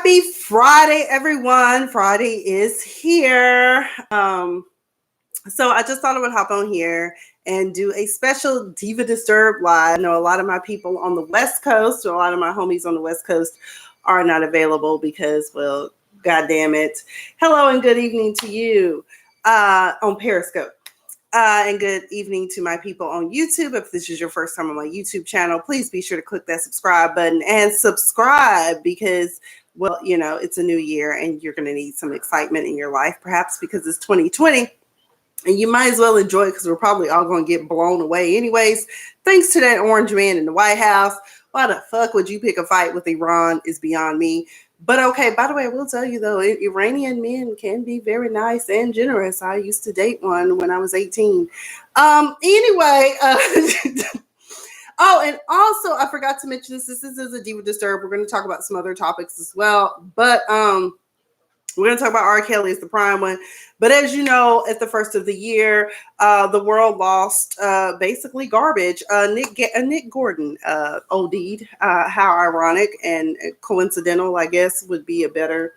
Happy Friday, everyone. Friday is here. So I just thought I would hop on here and do a special Diva Disturb live. I know a lot of my people on the West Coast, or a lot of my homies on the West Coast are not available because, well, God damn it. Hello and good evening to you on Periscope. And good evening to my people on YouTube. If this is your first time on my YouTube channel, please be sure to click that subscribe button and subscribe because, well, you know, it's a new year and you're going to need some excitement in your life, perhaps because it's 2020. And you might as well enjoy it because we're probably all going to get blown away anyways. Thanks to that orange man in the White House. Why the fuck would you pick a fight with Iran is beyond me. But okay, by the way, I will tell you though, Iranian men can be very nice and generous. I used to date one when I was 18. Anyway, oh, and also I forgot to mention this. This is a Diva Disturb. We're going to talk about some other topics as well. But we're going to talk about R. Kelly as the prime one. But as you know, at the first of the year, the world lost basically garbage. Nick Gordon OD'd. How ironic and coincidental, I guess, would be a better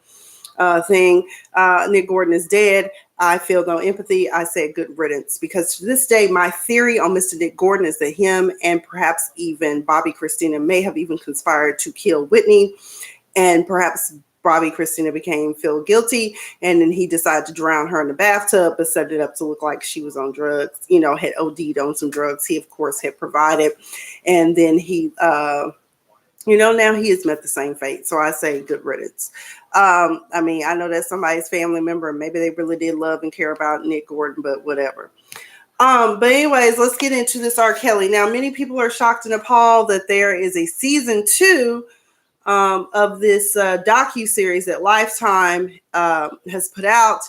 thing. Nick Gordon is dead. I feel no empathy. I say good riddance because to this day, my theory on Mr. Nick Gordon is that him and perhaps even Bobby Christina may have even conspired to kill Whitney, and perhaps Bobby Christina feel guilty, and then he decided to drown her in the bathtub, but set it up to look like she was on drugs, you know, had OD'd on some drugs he, of course, had provided. And then he, you know, now he has met the same fate. So I say good riddance. I mean, I know that's somebody's family member, and maybe they really did love and care about Nick Gordon, but whatever. But anyways, let's get into this R. Kelly. Now, many people are shocked and appalled that there is a season 2 of this docu-series that Lifetime has put out.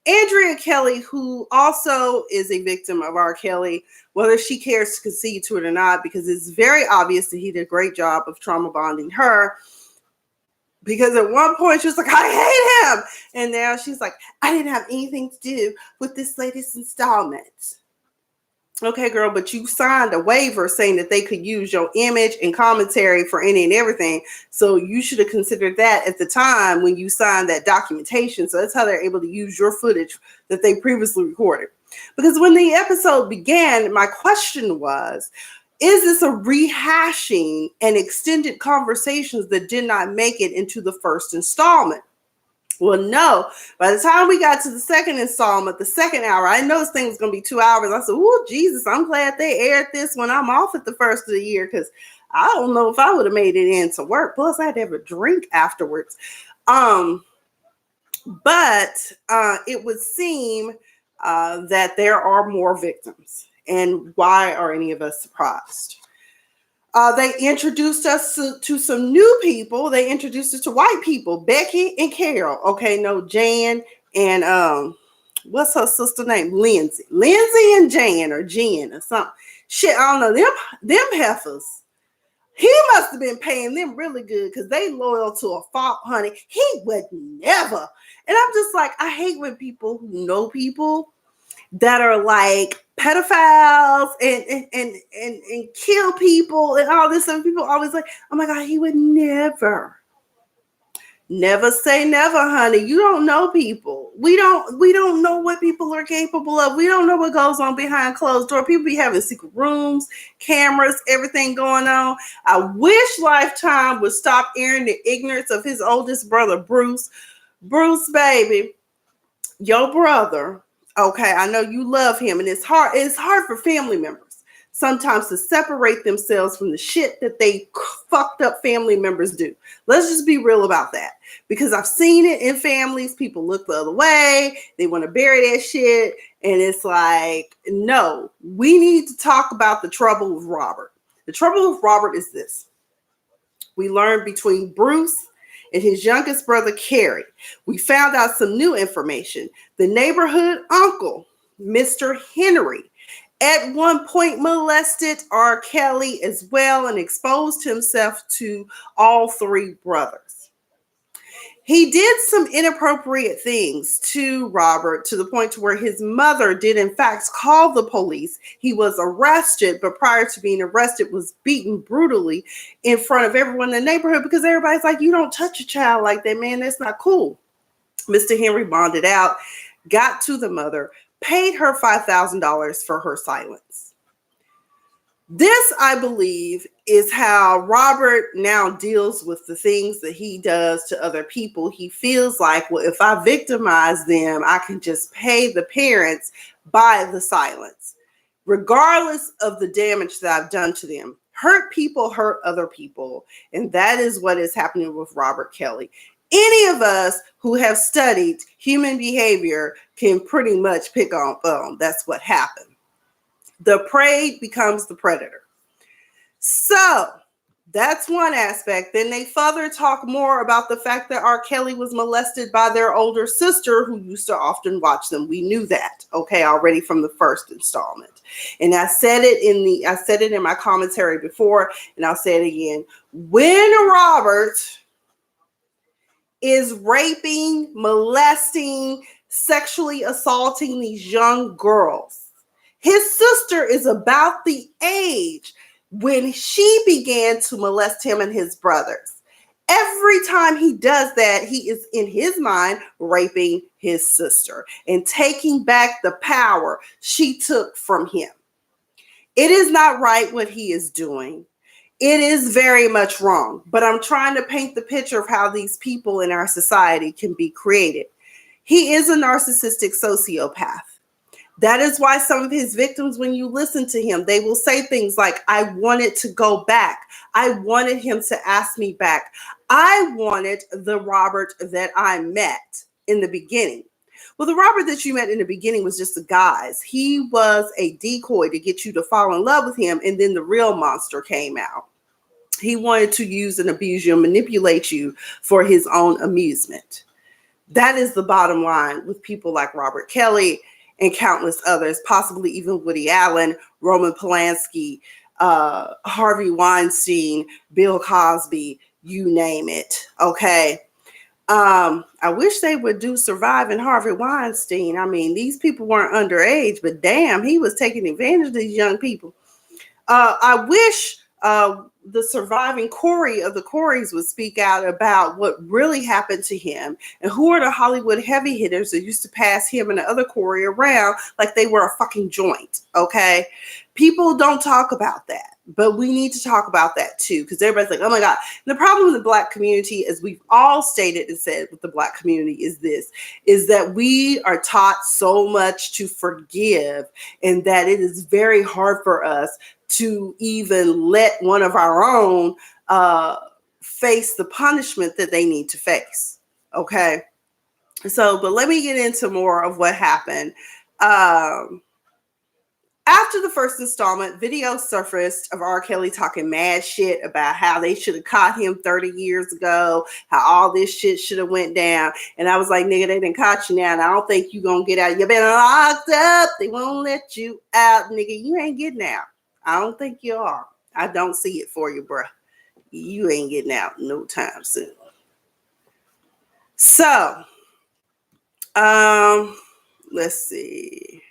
Andrea Kelly, who also is a victim of R. Kelly, whether she cares to concede to it or not, because it's very obvious that he did a great job of trauma bonding her. Because at one point she was like, I hate him. And now she's like, I didn't have anything to do with this latest installment. Okay, girl, but you signed a waiver saying that they could use your image and commentary for any and everything. So you should have considered that at the time when you signed that documentation. So that's how they're able to use your footage that they previously recorded. Because when the episode began, my question was, is this a rehashing and extended conversations that did not make it into the first installment? Well, no. By the time we got to the second installment, the second hour, I know this thing was going to be 2 hours. I said, oh, Jesus, I'm glad they aired this when I'm off at the first of the year because I don't know if I would have made it into work. Plus, I had to have a drink afterwards. But it would seem that there are more victims. And why are any of us surprised? They introduced us to some new people. They introduced us to white people, Becky and Carol. Okay, no, Jan and what's her sister name? Lindsay and Jan or Jen or something. Shit, I don't know. Them heifers. He must have been paying them really good because they loyal to a fault, honey. He would never. And I'm just like, I hate when people who know people that are like pedophiles and kill people and all this. Some people always like, oh my God, he would never say never, honey. You don't know people. We don't know what people are capable of. We don't know what goes on behind closed doors. People be having secret rooms, cameras, everything going on. I wish Lifetime would stop airing the ignorance of his oldest brother, Bruce. Bruce, baby, your brother. Okay, I know you love him, and it's hard for family members sometimes to separate themselves from the shit that they fucked up family members do. Let's just be real about that, because I've seen it in families. People look the other way. They want to bury that shit, and it's like, no, we need to talk about the trouble with Robert. The trouble with Robert is this. We learned between Bruce and his youngest brother, Kerry, we found out some new information. The neighborhood uncle, Mr. Henry, at one point molested R. Kelly as well and exposed himself to all 3 brothers. He did some inappropriate things to Robert to the point to where his mother did in fact call the police. He was arrested, but prior to being arrested was beaten brutally in front of everyone in the neighborhood because everybody's like, you don't touch a child like that, man. That's not cool. Mr. Henry bonded out, got to the mother, paid her $5,000 for her silence. This, I believe, is how Robert now deals with the things that he does to other people. He feels like, well, if I victimize them, I can just pay the parents by the silence, regardless of the damage that I've done to them. Hurt people hurt other people. And that is what is happening with Robert Kelly. Any of us who have studied human behavior can pretty much pick on that's what happened. The prey becomes the predator. So that's one aspect. Then they further talk more about the fact that R. Kelly was molested by their older sister who used to often watch them. We knew that, okay, already from the first installment. And I said it in my commentary before, and I'll say it again. When Robert is raping, molesting, sexually assaulting these young girls, his sister is about the age when she began to molest him and his brothers. Every time he does that, he is in his mind raping his sister and taking back the power she took from him. It is not right what he is doing. It is very much wrong, but I'm trying to paint the picture of how these people in our society can be created. He is a narcissistic sociopath. That is why some of his victims, when you listen to him, they will say things like, I wanted to go back. I wanted him to ask me back. I wanted the Robert that I met in the beginning. Well, the Robert that you met in the beginning was just a guise. He was a decoy to get you to fall in love with him, and then the real monster came out. He wanted to use and abuse you and manipulate you for his own amusement. That is the bottom line with people like Robert Kelly and countless others, possibly even Woody Allen, Roman Polanski, Harvey Weinstein, Bill Cosby, you name it, okay? I wish they would do Surviving Harvey Weinstein. I mean, these people weren't underage, but damn, he was taking advantage of these young people. I wish the surviving Corey of the Coreys would speak out about what really happened to him and who are the Hollywood heavy hitters that used to pass him and the other Corey around like they were a fucking joint, okay? People don't talk about that, but we need to talk about that too, because everybody's like, oh my God. And the problem with the Black community, as we've all stated and said with the Black community, is that we are taught so much to forgive, and that it is very hard for us to even let one of our own face the punishment that they need to face. Okay. So, but let me get into more of what happened. After the first installment, video surfaced of R. Kelly talking mad shit about how they should have caught him 30 years ago, how all this shit should have went down. And I was like, nigga, they done caught you now, and I don't think you gonna get out. You been locked up. They won't let you out, nigga. You ain't getting out. I don't think you are. I don't see it for you, bruh. You ain't getting out no time soon. So, let's see.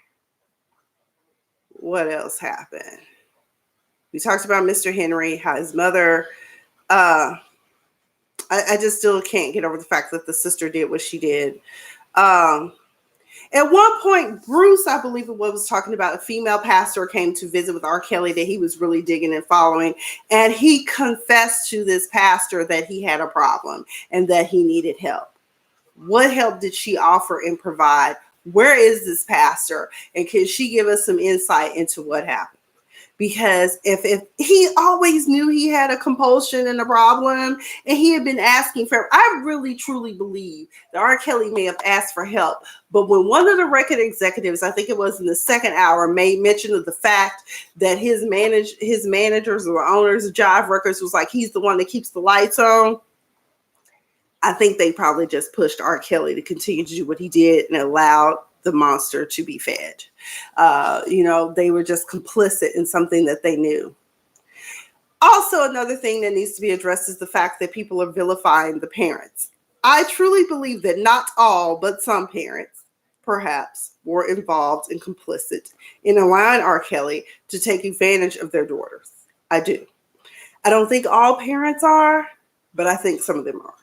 What else happened? We talked about Mr. Henry, how his mother, I just still can't get over the fact that the sister did what she did. At one point, Bruce, I believe it was talking about a female pastor came to visit with R. Kelly that he was really digging and following. And he confessed to this pastor that he had a problem and that he needed help. What help did she offer and provide? Where is this pastor? And can she give us some insight into what happened? Because if he always knew he had a compulsion and a problem, and he had been asking for, I really truly believe that R. Kelly may have asked for help. But when one of the record executives, I think it was in the second hour, made mention of the fact that his managers or owners of Jive Records was like, he's the one that keeps the lights on, I think they probably just pushed R. Kelly to continue to do what he did and allowed the monster to be fed. They were just complicit in something that they knew. Also, another thing that needs to be addressed is the fact that people are vilifying the parents. I truly believe that not all, but some parents, perhaps, were involved and complicit in allowing R. Kelly to take advantage of their daughters. I do. I don't think all parents are, but I think some of them are.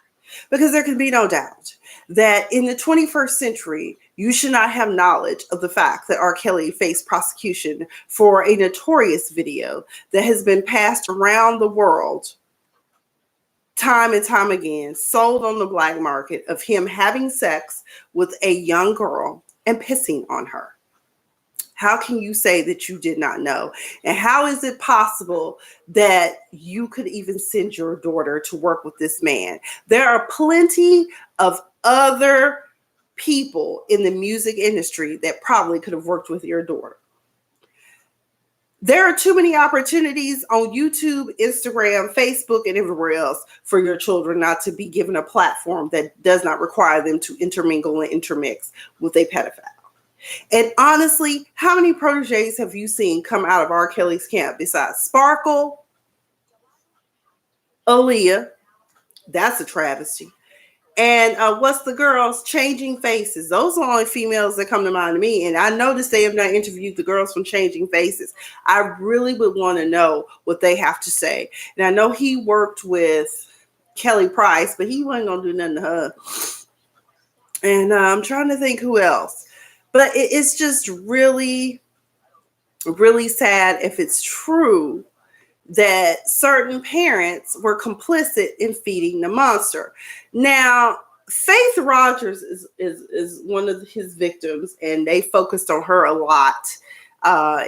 Because there can be no doubt that in the 21st century, you should not have knowledge of the fact that R. Kelly faced prosecution for a notorious video that has been passed around the world time and time again, sold on the black market, of him having sex with a young girl and pissing on her. How can you say that you did not know? And how is it possible that you could even send your daughter to work with this man? There are plenty of other people in the music industry that probably could have worked with your daughter. There are too many opportunities on YouTube, Instagram, Facebook, and everywhere else for your children not to be given a platform that does not require them to intermingle and intermix with a pedophile. And honestly, how many proteges have you seen come out of R. Kelly's camp besides Sparkle, Aaliyah? That's a travesty. And what's the girls? Changing Faces. Those are the only females that come to mind to me. And I noticed they have not interviewed the girls from Changing Faces. I really would want to know what they have to say. And I know he worked with Kelly Price, but he wasn't going to do nothing to her. And I'm trying to think who else. But it's just really, really sad if it's true that certain parents were complicit in feeding the monster. Now, Faith Rogers is one of his victims, and they focused on her a lot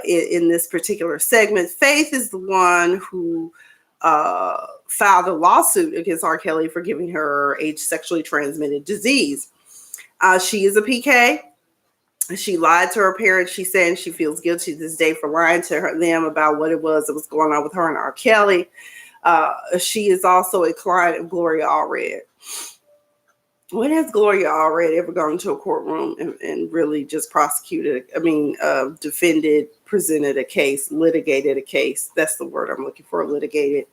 in this particular segment. Faith is the one who filed a lawsuit against R. Kelly for giving her a sexually transmitted disease. She is a PK. She lied to her parents. She's saying she feels guilty this day for lying to them about what it was that was going on with her and R. Kelly. She is also a client of Gloria Allred. When has Gloria Allred ever gone to a courtroom and really just defended, presented a case, litigated a case? That's the word I'm looking for, litigated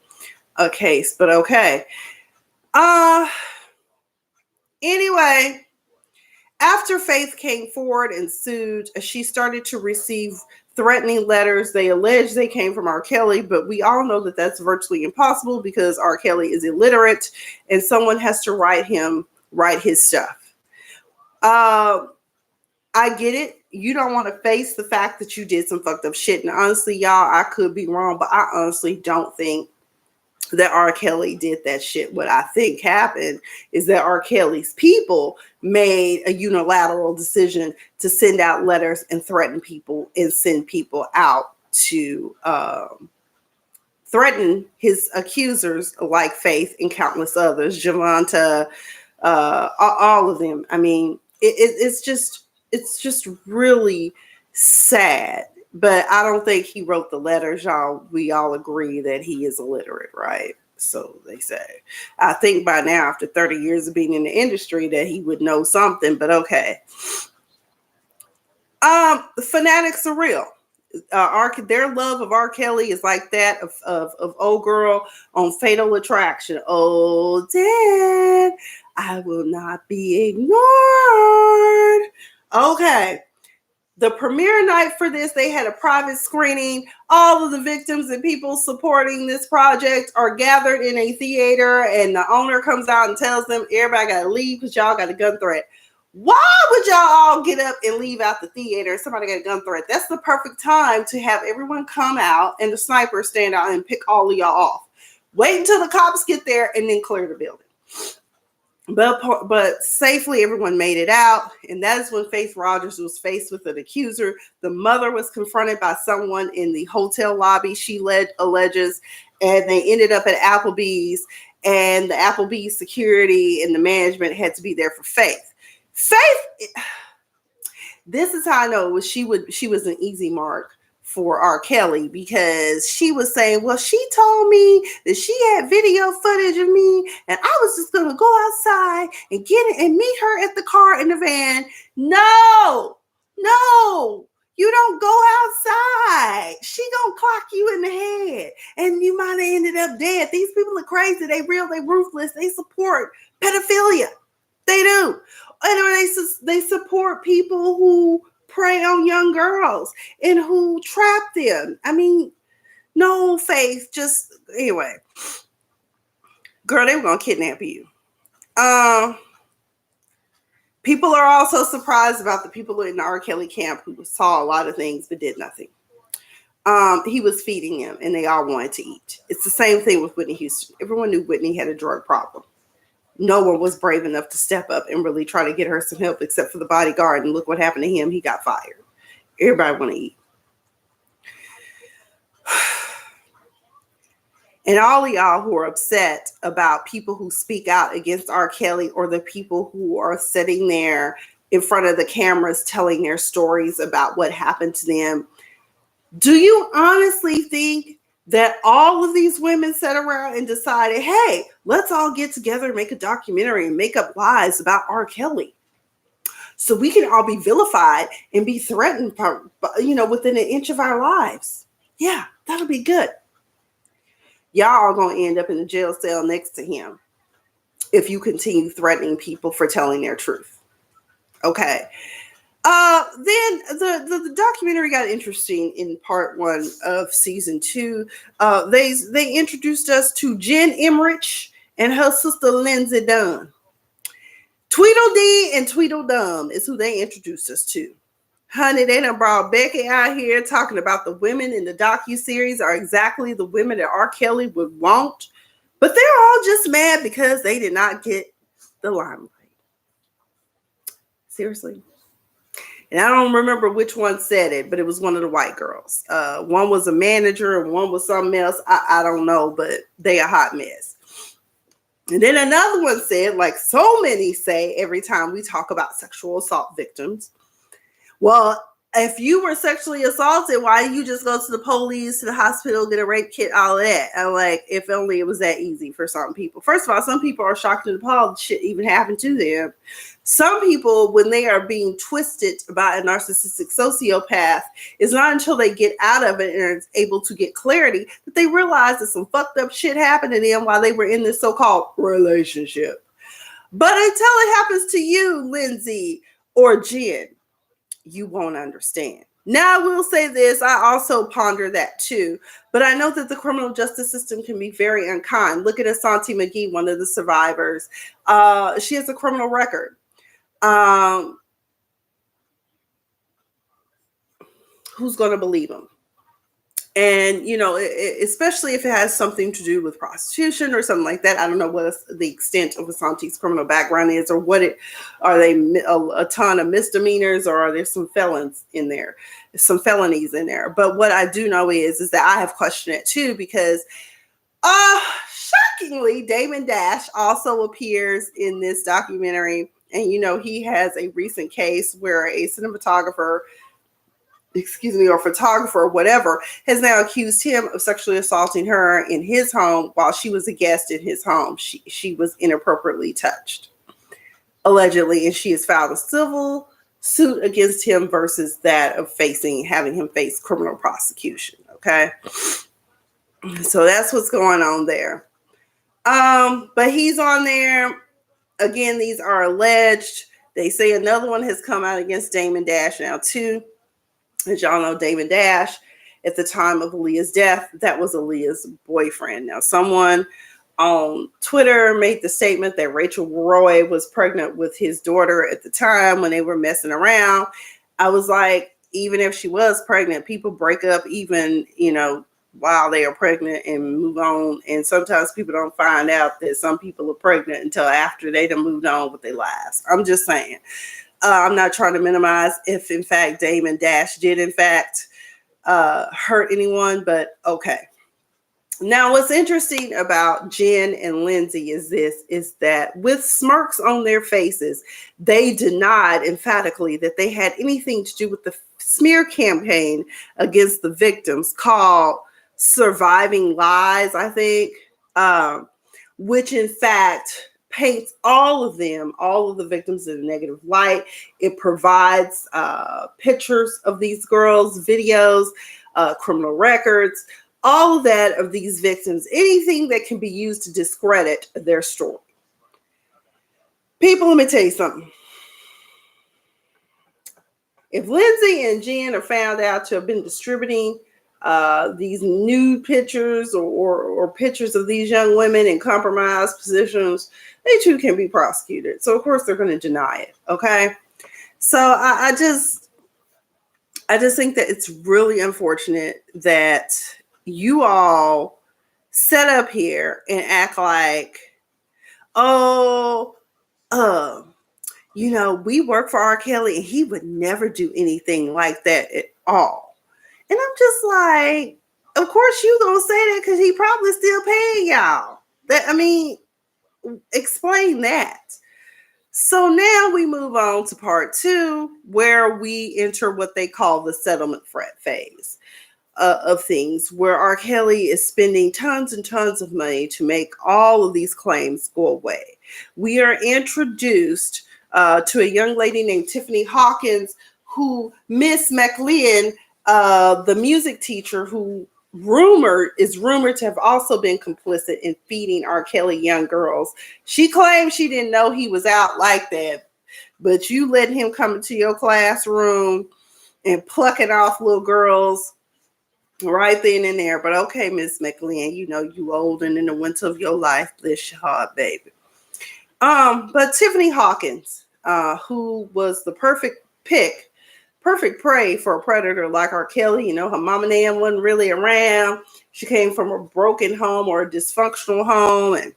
a case. But okay. Anyway, after Faith came forward and sued, she started to receive threatening letters. They allege they came from R. Kelly, but we all know that that's virtually impossible because R. Kelly is illiterate and someone has to write his stuff. I get it. You don't want to face the fact that you did some fucked up shit. And honestly, y'all, I could be wrong, but I honestly don't think that R. Kelly did that shit. What I think happened is that R. Kelly's people made a unilateral decision to send out letters and threaten people and send people out to threaten his accusers like Faith and countless others, Javonta, all of them. I mean, it's just really sad. But I don't think he wrote the letters, y'all. We all agree that he is illiterate, right? So they say. I think by now, after 30 years of being in the industry, that he would know something, but okay. Fanatics are real. Their love of R. Kelly is like that of old girl on Fatal Attraction. Oh, Dad, I will not be ignored. Okay. The premiere night for this, they had a private screening. All of the victims and people supporting this project are gathered in a theater, and the owner comes out and tells them, everybody got to leave because y'all got a gun threat. Why would y'all all get up and leave out the theater if somebody got a gun threat? That's the perfect time to have everyone come out and the sniper stand out and pick all of y'all off. Wait until the cops get there and then clear the building. But safely, everyone made it out. And that is when Faith Rogers was faced with an accuser. The mother was confronted by someone in the hotel lobby, she alleges, and they ended up at Applebee's. And the Applebee's security and the management had to be there for Faith. Faith, this is how I know she was an easy mark for R. Kelly, because she was saying, well, she told me that she had video footage of me and I was just going to go outside and get it and meet her at the car in the van. No, you don't go outside. She gonna clock you in the head and you might have ended up dead. These people are crazy. They real, they ruthless. They support pedophilia. They do. And they support people who prey on young girls and who trap them. I mean, no, Faith, just anyway. Girl, they were gonna kidnap you. People are also surprised about the people in the R. Kelly camp who saw a lot of things but did nothing. He was feeding them and they all wanted to eat. It's the same thing with Whitney Houston. Everyone knew Whitney had a drug problem. No one was brave enough to step up and really try to get her some help except for the bodyguard. And look what happened to him. He got fired. Everybody want to eat. And all of y'all who are upset about people who speak out against R. Kelly or the people who are sitting there in front of the cameras telling their stories about what happened to them, do you honestly think that all of these women sat around and decided, hey, let's all get together and make a documentary and make up lies about R. Kelly so we can all be vilified and be threatened, within an inch of our lives? Yeah, that'll be good. Y'all are going to end up in the jail cell next to him if you continue threatening people for telling their truth. Okay. Then the documentary got interesting in part 1 of season 2. They introduced us to Jen Emmerich and her sister Lindsay Dunn. Tweedledee and Tweedledum is who they introduced us to. Honey, they done brought Becky out here talking about the women in the docuseries are exactly the women that R. Kelly would want. But they're all just mad because they did not get the limelight. Seriously. And I don't remember which one said it, but it was one of the white girls. One was a manager and one was something else. I don't know, but they a hot mess. And then another one said, like so many say every time we talk about sexual assault victims, well, if you were sexually assaulted, why didn't you just go to the police, to the hospital, get a rape kit, all of that? And like, if only it was that easy for some people. First of all, some people are shocked and appalled shit even happened to them. Some people, when they are being twisted by a narcissistic sociopath, it's not until they get out of it and are able to get clarity that they realize that some fucked up shit happened to them while they were in this so-called relationship. But until it happens to you, Lindsay or Jen, you won't understand. Now, I will say this. I also ponder that too. But I know that the criminal justice system can be very unkind. Look at Asante McGee, one of the survivors. She has a criminal record. Who's going to believe him? And, especially if it has something to do with prostitution or something like that. I don't know what the extent of Asante's criminal background is, or are they a ton of misdemeanors, or are there some felonies in there? But what I do know is that I have questioned it too, because shockingly, Damon Dash also appears in this documentary. And, he has a recent case where a cinematographer, or photographer or whatever, has now accused him of sexually assaulting her in his home while she was a guest in his home. She was inappropriately touched, allegedly, and she has filed a civil suit against him versus that of having him face criminal prosecution. Okay. So that's what's going on there. But he's on there. Again, these are alleged. They say another one has come out against Damon Dash now too. As y'all know, Damon Dash, at the time of Aaliyah's death, that was Aaliyah's boyfriend. Now, someone on Twitter made the statement that Rachel Roy was pregnant with his daughter at the time when they were messing around. I was like, even if she was pregnant, people break up even, while they are pregnant and move on. And sometimes people don't find out that some people are pregnant until after they done moved on with their lives. I'm just saying. I'm not trying to minimize if, in fact, Damon Dash did, in fact, hurt anyone, but okay. Now, what's interesting about Jen and Lindsay is that with smirks on their faces, they denied emphatically that they had anything to do with the smear campaign against the victims called Surviving Lies, I think, which, in fact, paints all of the victims in a negative light. It provides pictures of these girls, videos, criminal records, all of that of these victims, anything that can be used to discredit their story. People, let me tell you something. If Lindsay and Jen are found out to have been distributing these nude pictures or pictures of these young women in compromised positions, they too can be prosecuted. So of course they're going to deny it. Okay. So I just think that it's really unfortunate that you all set up here and act like, oh, we work for R. Kelly and he would never do anything like that at all. And I'm just like, of course you gonna say that because he probably still paying y'all. Explain that. So now we move on to part 2, where we enter what they call the settlement phase of things, where R. Kelly is spending tons and tons of money to make all of these claims go away. We are introduced to a young lady named Tiffany Hawkins, who Miss McLean, the music teacher, who is rumored to have also been complicit in feeding R. Kelly young girls. She claims she didn't know he was out like that, but you let him come into your classroom and plucking off little girls right then and there. But okay, Miss McLean, you old and in the winter of your life, bless your heart, baby. But Tiffany Hawkins, who was the perfect prey for a predator like R. Kelly. Her mom and them wasn't really around. She came from a broken home or a dysfunctional home, and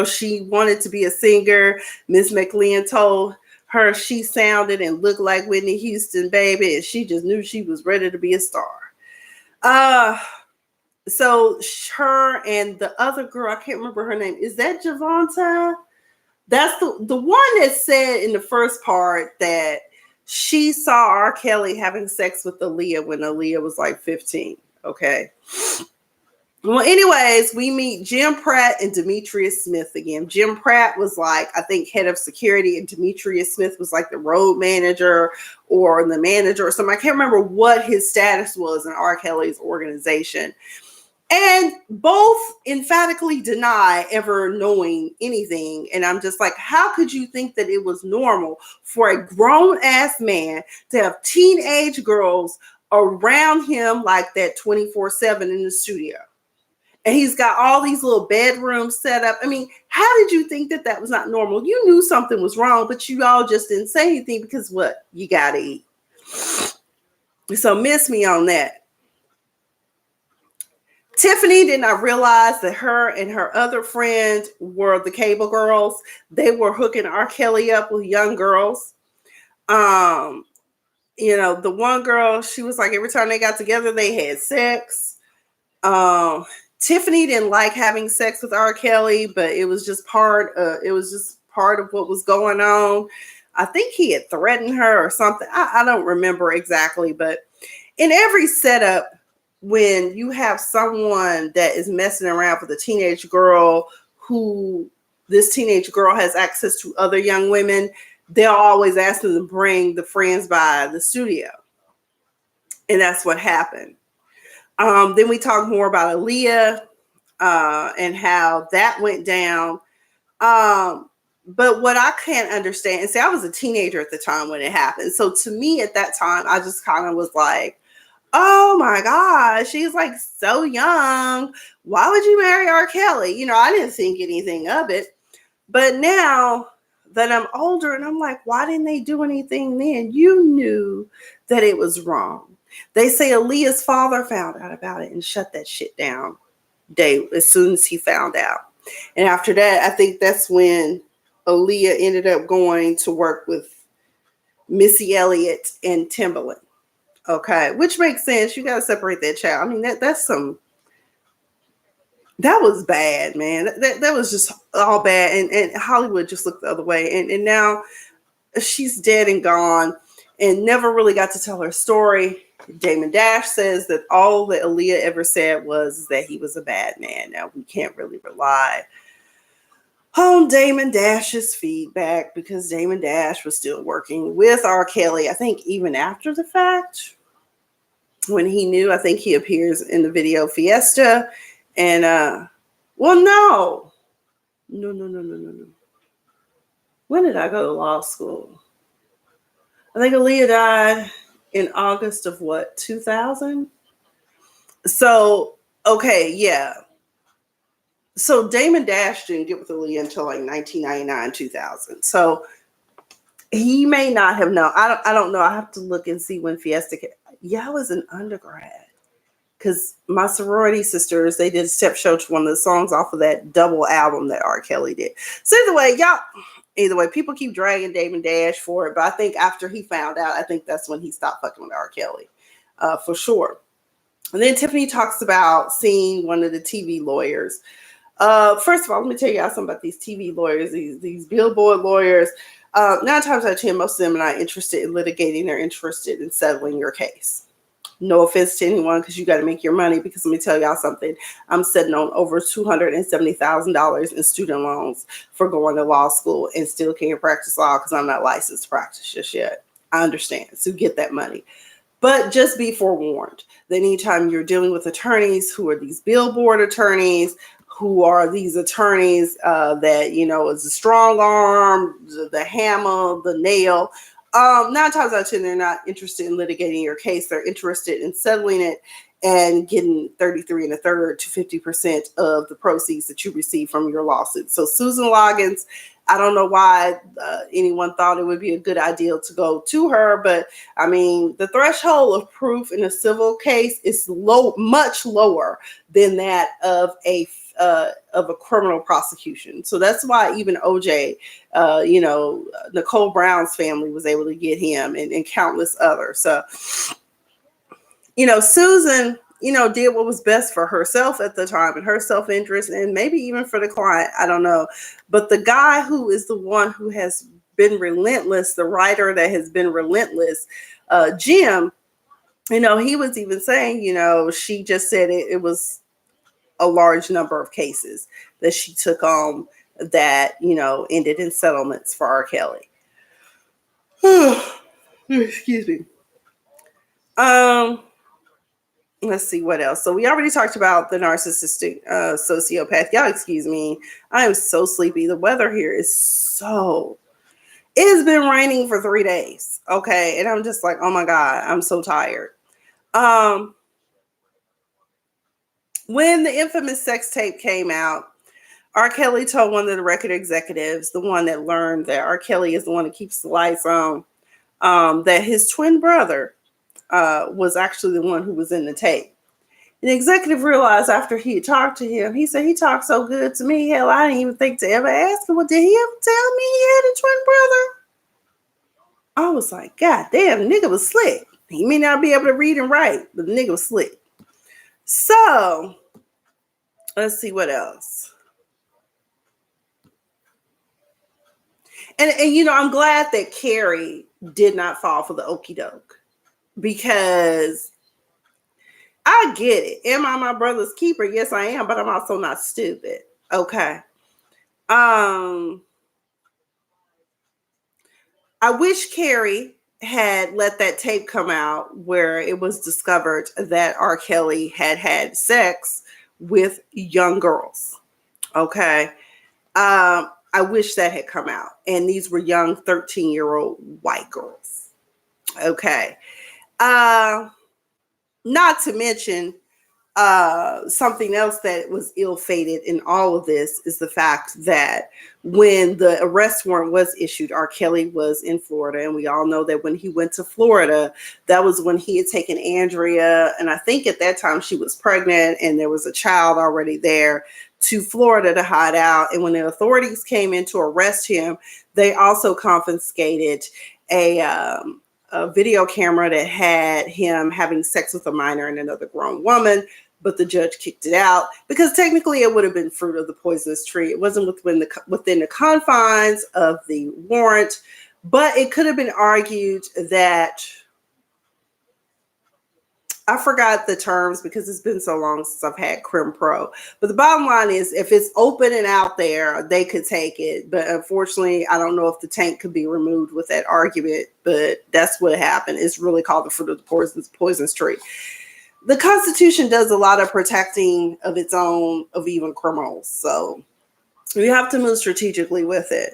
she wanted to be a singer. Miss McLean told her she sounded and looked like Whitney Houston, baby, and she just knew she was ready to be a star. So her and the other girl, I can't remember her name. Is that Javonta? That's the one that said in the first part that she saw R. Kelly having sex with Aaliyah when Aaliyah was like 15. Okay. Well, anyways, we meet Jim Pratt and Demetrius Smith again. Jim Pratt was like, I think, head of security, and Demetrius Smith was like the road manager or the manager or something. I can't remember what his status was in R. Kelly's organization. And both emphatically deny ever knowing anything. And I'm just like, how could you think that it was normal for a grown-ass man to have teenage girls around him like that 24/7 in the studio? And he's got all these little bedrooms set up. I mean, how did you think that that was not normal? You knew something was wrong, but you all just didn't say anything because what? You got to eat. So miss me on that. Tiffany did not realize that her and her other friend were the cable girls. They were hooking R. Kelly up with young girls. The one girl, she was like, every time they got together, they had sex. Tiffany didn't like having sex with R. Kelly, but it was just part of what was going on. I think he had threatened her or something. I don't remember exactly, but in every setup, when you have someone that is messing around with a teenage girl who this teenage girl has access to other young women, they'll always ask them to bring the friends by the studio. And that's what happened. Then we talk more about Aaliyah and how that went down. But what I can't understand, and see, I was a teenager at the time when it happened. So to me at that time, I just kind of was like, oh my gosh, she's like so young. Why would you marry R. Kelly? I didn't think anything of it. But now that I'm older and I'm like, why didn't they do anything then? You knew that it was wrong. They say Aaliyah's father found out about it and shut that shit down as soon as he found out. And after that, I think that's when Aaliyah ended up going to work with Missy Elliott and Timbaland. Okay, which makes sense. You got to separate that child. I mean, that was bad, man. That was just all bad. And Hollywood just looked the other way. And now she's dead and gone and never really got to tell her story. Damon Dash says that all that Aaliyah ever said was that he was a bad man. Now, we can't really rely on Damon Dash's feedback because Damon Dash was still working with R. Kelly, I think even after the fact. When he knew, I think he appears in the video Fiesta. And, no. When did I go to law school? I think Aaliyah died in August of what, 2000? So, okay, yeah. So Damon Dash didn't get with Aaliyah until like 1999, 2000. So he may not have known. I don't know. I have to look and see when Fiesta came. Yeah, I was an undergrad. Because my sorority sisters, they did a step show to one of the songs off of that double album that R. Kelly did. So either way, people keep dragging Damon Dash for it. But I think after he found out, I think that's when he stopped fucking with R. Kelly, for sure. And then Tiffany talks about seeing one of the TV lawyers. First of all, let me tell y'all something about these TV lawyers, these billboard lawyers. 9 times out of 10, most of them are not interested in litigating. They're interested in settling your case. No offense to anyone, because you got to make your money. Because let me tell y'all something. I'm sitting on over $270,000 in student loans for going to law school and still can't practice law because I'm not licensed to practice just yet. I understand. So get that money. But just be forewarned that anytime you're dealing with attorneys who are these billboard attorneys, who are these attorneys that, is a strong arm, the hammer, the nail, 9 times out of 10, they're not interested in litigating your case. They're interested in settling it and getting 33 1/3 to 50% of the proceeds that you receive from your lawsuit. So Susan Loggins, I don't know why anyone thought it would be a good idea to go to her, but I mean, the threshold of proof in a civil case is much lower than that of a criminal prosecution. So that's why even OJ, Nicole Brown's family was able to get him and countless others. So, Susan, did what was best for herself at the time and her self-interest and maybe even for the client. I don't know. But the guy who is the one who has been relentless, the writer that has been relentless, Jim, he was even saying, she just said it was a large number of cases that she took on that, ended in settlements for R. Kelly. Excuse me. Let's see what else. So we already talked about the narcissistic sociopath. Y'all excuse me. I am so sleepy. The weather here is it has been raining for 3 days. Okay. And I'm just like, oh my God, I'm so tired. When the infamous sex tape came out, R. Kelly told one of the record executives, the one that learned that R. Kelly is the one that keeps the lights on, that his twin brother was actually the one who was in the tape. And the executive realized after he had talked to him, he said, he talked so good to me. Hell, I didn't even think to ever ask him, well, did he ever tell me he had a twin brother? I was like, God damn, the nigga was slick. He may not be able to read and write, but the nigga was slick. So, let's see what else. And I'm glad that Carrie did not fall for the okie doke, because I get it. Am I my brother's keeper? Yes, I am, but I'm also not stupid. Okay. I wish Carrie had let that tape come out where it was discovered that R. Kelly had sex with young girls. Okay. I wish that had come out. And these were young 13-year-old white girls. Okay. Not to mention, something else that was ill-fated in all of this is the fact that when the arrest warrant was issued, R. Kelly was in Florida. And we all know that when he went to Florida, that was when he had taken Andrea. And I think at that time she was pregnant and there was a child already there, to Florida to hide out. And when the authorities came in to arrest him, they also confiscated a video camera that had him having sex with a minor and another grown woman. But the judge kicked it out because technically it would have been fruit of the poisonous tree. It wasn't within the confines of the warrant, but it could have been argued that, I forgot the terms because it's been so long since I've had Crim Pro. But the bottom line is, if it's open and out there, they could take it. But unfortunately, I don't know if the tank could be removed with that argument. But that's what happened. It's really called the fruit of the poisonous tree. The Constitution does a lot of protecting of its own, of even criminals. So we have to move strategically with it.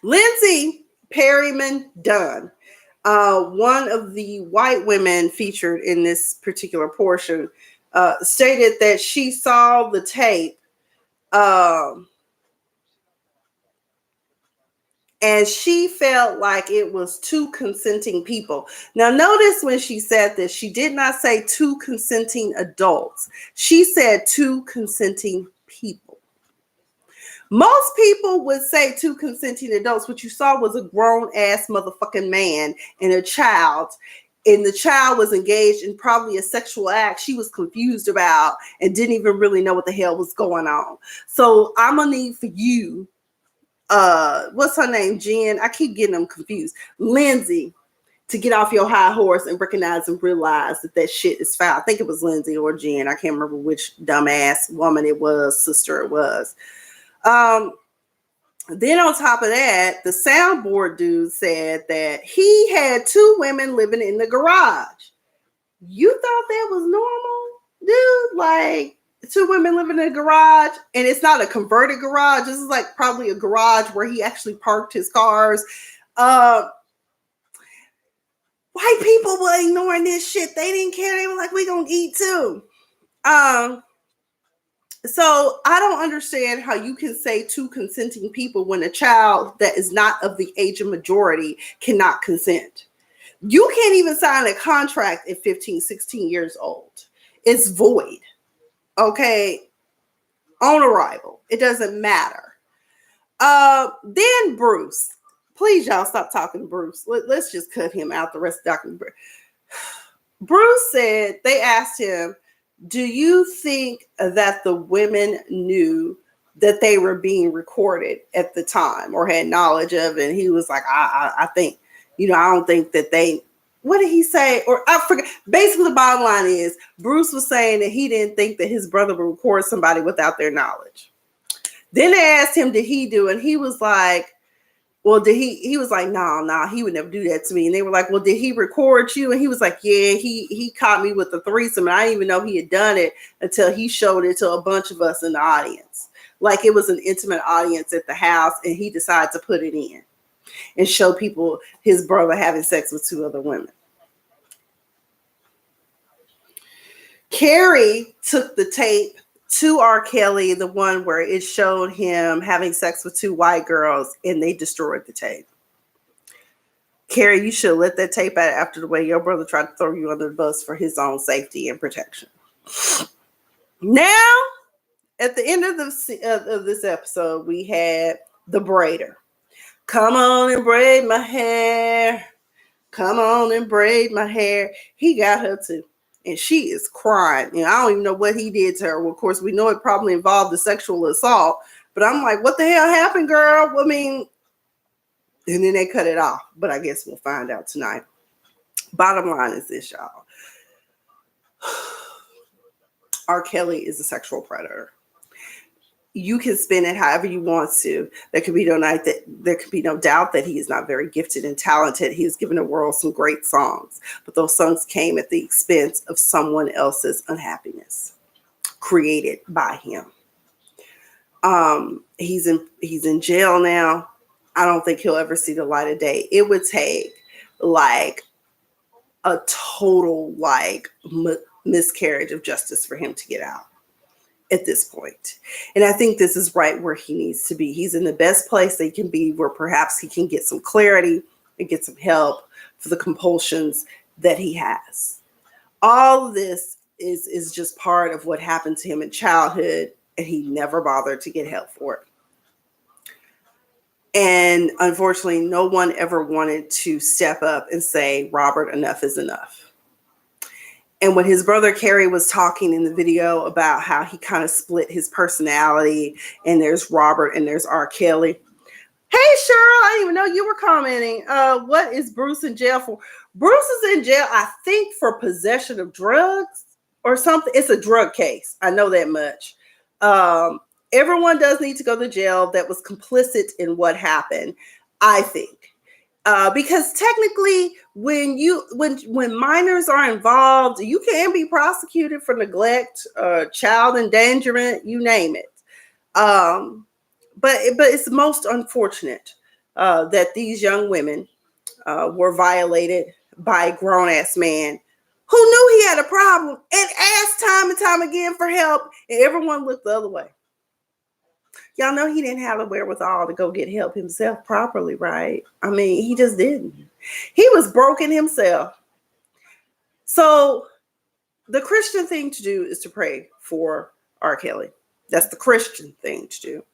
Lindsay Perryman Dunn, one of the white women featured in this particular portion, stated that she saw the tape and she felt like it was two consenting people. Now, notice when she said this, she did not say two consenting adults. She said two consenting people. Most people would say two consenting adults. What you saw was a grown-ass motherfucking man and a child. And the child was engaged in probably a sexual act she was confused about and didn't even really know what the hell was going on. So I'm going to need for you, what's her name, Jen? I keep getting them confused. Lindsay, to get off your high horse and recognize and realize that shit is foul. I think it was Lindsay or Jen. I can't remember which dumbass woman it was, sister it was. Then on top of that, the soundboard dude said that he had two women living in the garage. You thought that was normal, dude? Like, two women living in a garage, and it's not a converted garage. This is like probably a garage where he actually parked his cars. White people were ignoring this shit. They didn't care. They were like, we gonna eat too. So I don't understand how you can say two consenting people when a child that is not of the age of majority cannot consent. You can't even sign a contract at 15, 16 years old. It's void. Okay. On arrival. It doesn't matter. Then Bruce. Please, y'all, stop talking to Bruce. Let's just cut him out the rest of the document. Bruce said, they asked him, do you think that the women knew that they were being recorded at the time or had knowledge of it? And he was like, I think, I don't think that they, what did he say? Or I forget. Basically, the bottom line is Bruce was saying that he didn't think that his brother would record somebody without their knowledge. Then they asked him, did he do? And he was like, well, did he was like, no, he would never do that to me. And they were like, well, did he record you? And he was like, yeah, he caught me with the threesome. And I didn't even know he had done it until he showed it to a bunch of us in the audience. Like it was an intimate audience at the house. And he decided to put it in and show people his brother having sex with two other women. Carrie took the tape to R. Kelly, the one where it showed him having sex with two white girls, and they destroyed the tape. Carrie, you should let that tape out after the way your brother tried to throw you under the bus for his own safety and protection. Now, at the end of this episode, we had the braider. Come on and braid my hair. Come on and braid my hair. He got her too. And she is crying. I don't even know what he did to her. Well, of course, we know it probably involved a sexual assault. But I'm like, what the hell happened, girl? I mean, and then they cut it off. But I guess we'll find out tonight. Bottom line is this, y'all. R. Kelly is a sexual predator. You can spin it however you want to. There could be no doubt that he is not very gifted and talented. He has given the world some great songs, but those songs came at the expense of someone else's unhappiness created by him. He's in jail now. I don't think he'll ever see the light of day. It would take like a total miscarriage of justice for him to get out at this point. And I think this is right where he needs to be. He's in the best place they can be, where perhaps he can get some clarity and get some help for the compulsions that he has. All of this is just part of what happened to him in childhood, and he never bothered to get help for it. And unfortunately, no one ever wanted to step up and say, Robert, enough is enough. And when his brother Kerry was talking in the video about how he kind of split his personality, and there's Robert and there's R. Kelly. Hey, Cheryl, I didn't even know you were commenting. What is Bruce in jail for? Bruce is in jail, I think, for possession of drugs or something. It's a drug case. I know that much. Everyone does need to go to jail that was complicit in what happened, I think. Because technically, when minors are involved, you can be prosecuted for neglect, child endangerment, you name it. but it's most unfortunate that these young women were violated by a grown-ass man who knew he had a problem and asked time and time again for help, and everyone looked the other way. Y'all know he didn't have the wherewithal to go get help himself properly, right? I mean, he just didn't. He was broken himself. So the Christian thing to do is to pray for R. Kelly. That's the Christian thing to do.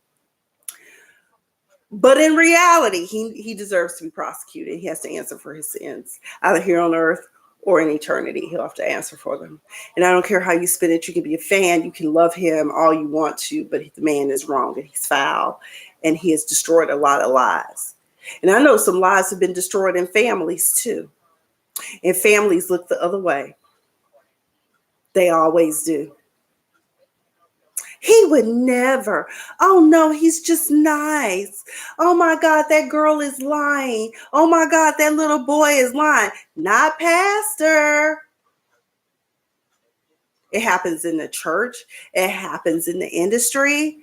But in reality, he deserves to be prosecuted. He has to answer for his sins, either here on earth or in eternity. He'll have to answer for them. And I don't care how you spin it. You can be a fan. You can love him all you want to, but the man is wrong and he's foul. And he has destroyed a lot of lives. And I know some lives have been destroyed in families too. And families look the other way. They always do. He would never. Oh, no, he's just nice. Oh, my God, that girl is lying. Oh, my God, that little boy is lying. Not pastor. It happens in the church. It happens in the industry.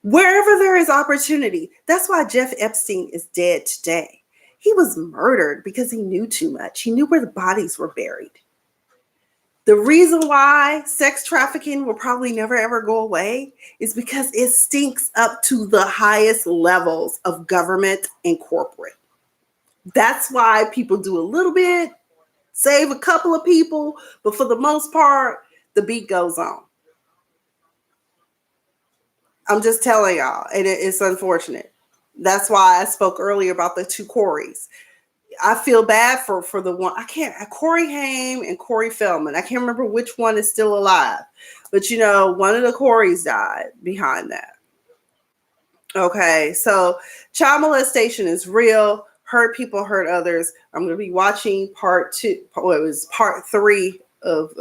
Wherever there is opportunity. That's why Jeff Epstein is dead today. He was murdered because he knew too much. He knew where the bodies were buried. The reason why sex trafficking will probably never, ever go away is because it stinks up to the highest levels of government and corporate. That's why people do a little bit, save a couple of people, but for the most part, the beat goes on. I'm just telling y'all, and it's unfortunate. That's why I spoke earlier about the two Corys. I feel bad for the one. Corey Haim and Corey Feldman. I can't remember which one is still alive. But, one of the Corys died behind that. Okay, so child molestation is real. Hurt people, hurt others. I'm going to be watching part 3 of,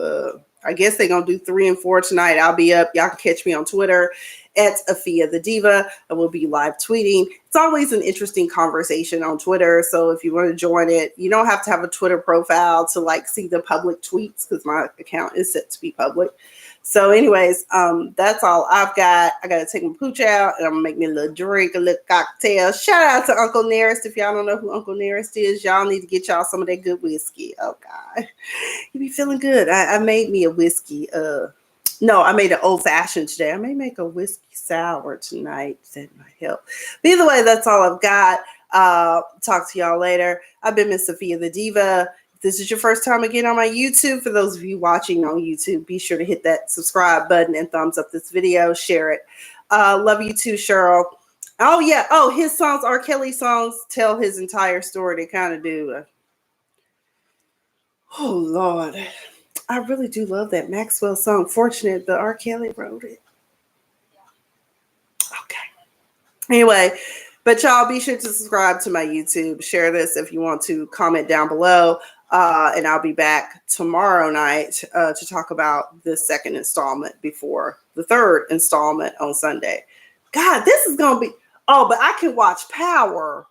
I guess they're going to do 3 and 4 tonight. I'll be up. Y'all can catch me on Twitter at Afia the Diva. I will be live tweeting. It's always an interesting conversation on Twitter. So if you want to join it, you don't have to have a Twitter profile to see the public tweets because my account is set to be public. So anyways, that's all I've got. I got to take my pooch out and I'm going to make me a little drink, a little cocktail. Shout out to Uncle Nearest. If y'all don't know who Uncle Nearest is, y'all need to get y'all some of that good whiskey. Oh, God. You be feeling good. I made me a whiskey. No, I made an old fashioned today. I may make a whiskey sour tonight. That might help. But either way, that's all I've got. Talk to y'all later. I've been Miss Sophia the Diva. If this is your first time again on my YouTube, for those of you watching on YouTube, be sure to hit that subscribe button and thumbs up this video. Share it. Love you too, Cheryl. Oh, yeah. Oh, his songs, R. Kelly songs, tell his entire story. They kind of do. Oh, Lord. I really do love that Maxwell song. Fortunate that R. Kelly wrote it. Okay. Anyway, but y'all be sure to subscribe to my YouTube. Share this if you want to. Comment down below. And I'll be back tomorrow night to talk about the second installment before the third installment on Sunday. God, this is going to be... Oh, but I can watch Power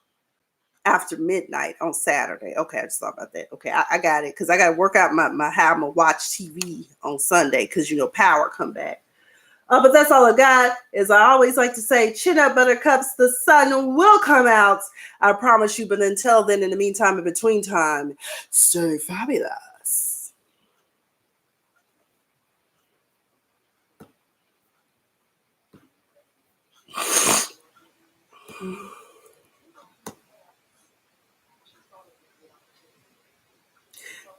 after midnight on Saturday. Okay, I just thought about that. Okay, I got it because I got to work out my how I'm going to watch TV on Sunday because, Power come back. But that's all I got. As I always like to say, chin up, buttercups, the sun will come out. I promise you. But until then, in the meantime, in between time, stay fabulous.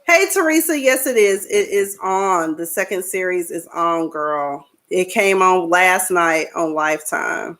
Hey, Teresa. Yes, it is. It is on. The second series is on, girl. It came on last night on Lifetime.